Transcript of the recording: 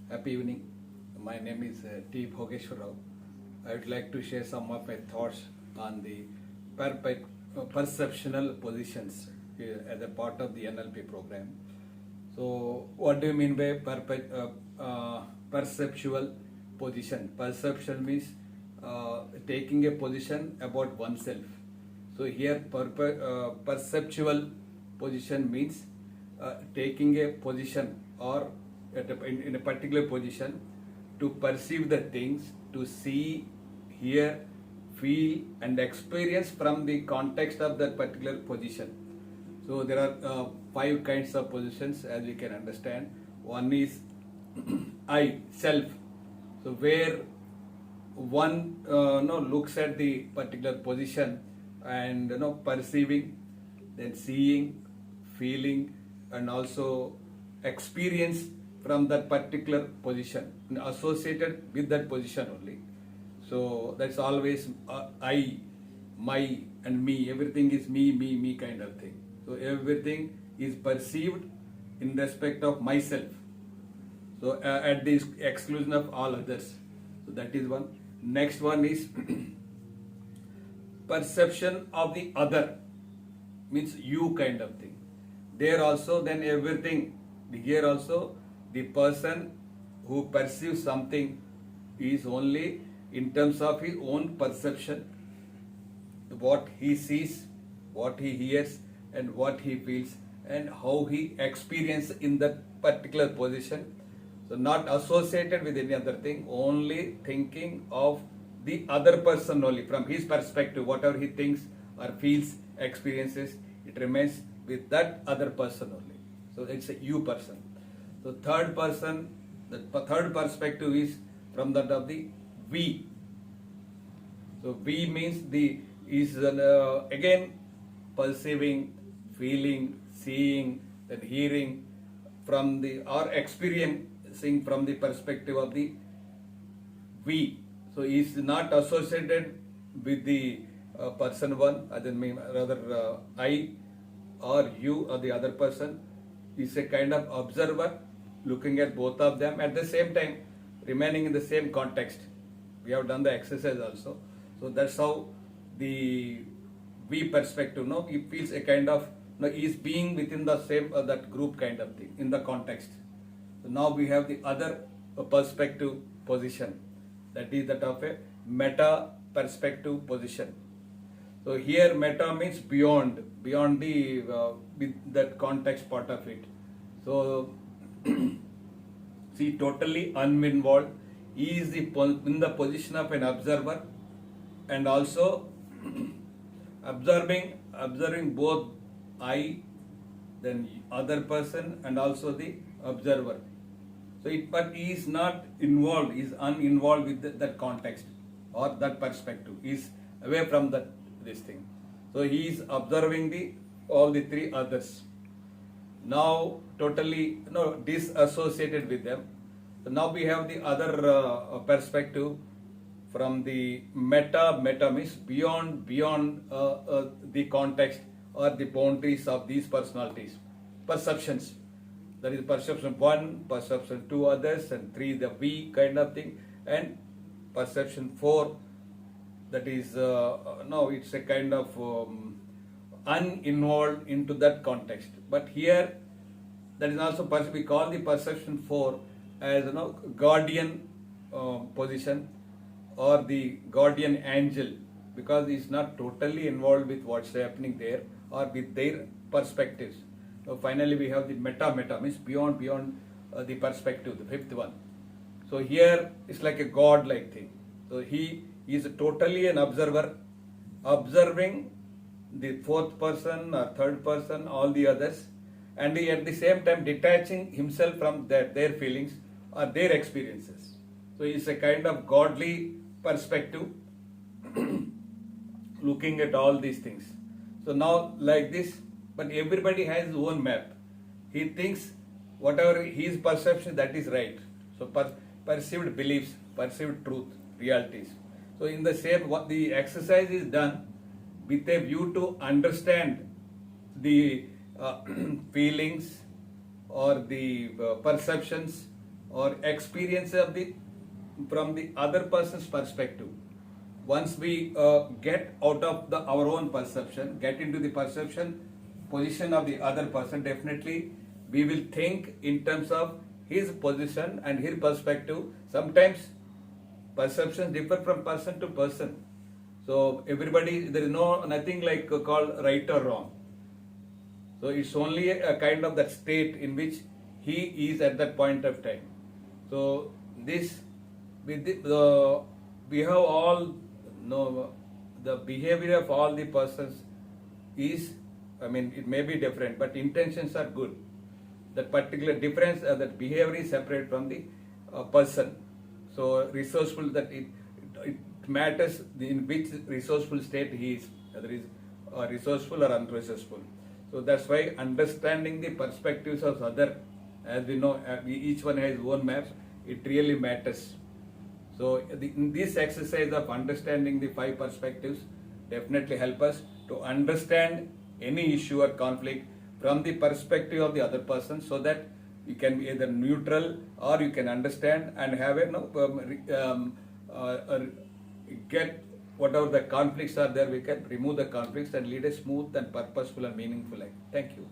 Happy evening. My name is T. Bhogeshwar Rao. I would like to share some of my thoughts on the perceptional positions as a part of the NLP program. So, what do you mean by perceptual position? Perception means taking a position about oneself. So, here perceptual position means taking a position or in a particular position to perceive the things, to see, hear, feel, and experience from the context of that particular position. So there are five kinds of positions as we can understand. One is I, self. So where one looks at the particular position and perceiving, then seeing, feeling, and also experience from that particular position associated with that position only. So that's always I, my, and me. Everything is me kind of thing. So everything is perceived in respect of myself. So at the exclusion of all others. So that is one. Next one is perception of the other, means you kind of thing. There also then everything, here also the person who perceives something is only in terms of his own perception, what he sees, what he hears, and what he feels, and how he experiences in that particular position. So not associated with any other thing, only thinking of the other person only from his perspective, whatever he thinks or feels, experiences, it remains with that other person only. So it's a you person. So third person, the third perspective is from that of the we. So we means the is again perceiving, feeling, seeing, then hearing from the or experiencing from the perspective of the we. So is not associated with the person one, other mean rather I or you or the other person, is a kind of observer looking at both of them at the same time, remaining in the same context. We have done the exercise also. So that's how the we perspective, it feels a kind of is being within the same that group kind of thing in the context. So now we have the other perspective position, that is that of a meta perspective position. So here meta means beyond the with that context part of it. So see, totally uninvolved. He is in the position of an observer and also observing both I, then other person, and also the observer. So but he is not involved, he is uninvolved with that context or that perspective. He is away from this thing. So he is observing all the three others. Now totally disassociated with them. So now we have the other perspective from the meta means beyond the context or the boundaries of these personalities, perceptions. That is perception 1, perception 2 others, and 3 the we kind of thing, and perception 4, that is it's a kind of uninvolved into that context. But here that is also we call the perception 4 as guardian position or the guardian angel, because he is not totally involved with what's happening there or with their perspectives. So finally we have the meta means beyond the perspective, the fifth one. So here it's like a god-like thing. So he is totally an observer, observing the fourth person or third person, all the others, and he at the same time detaching himself from their feelings or their experiences. So it's a kind of godly perspective looking at all these things. So now like this, but everybody has his own map. He thinks whatever his perception, that is right. So perceived beliefs, perceived truth, realities. So in the same, what the exercise is done with a view to understand the feelings or the perceptions or experience of the from the other person's perspective. Once we get out of our own perception, get into the perception position of the other person, definitely we will think in terms of his position and his perspective. Sometimes perceptions differ from person to person. So everybody, there is nothing like called right or wrong. So it's only a kind of that state in which he is at that point of time. So this, we have all know the behavior of all the persons is, I mean, it may be different, but intentions are good. That particular difference, that behavior is separate from the person. So resourceful, that it matters in which resourceful state he is, whether he is resourceful or unresourceful. So that's why understanding the perspectives of other, as we know, each one has his own maps, it really matters. So in this exercise of understanding the 5 perspectives definitely help us to understand any issue or conflict from the perspective of the other person, so that you can be either neutral or you can understand and have get whatever the conflicts are there, we can remove the conflicts and lead a smooth and purposeful and meaningful life. Thank you.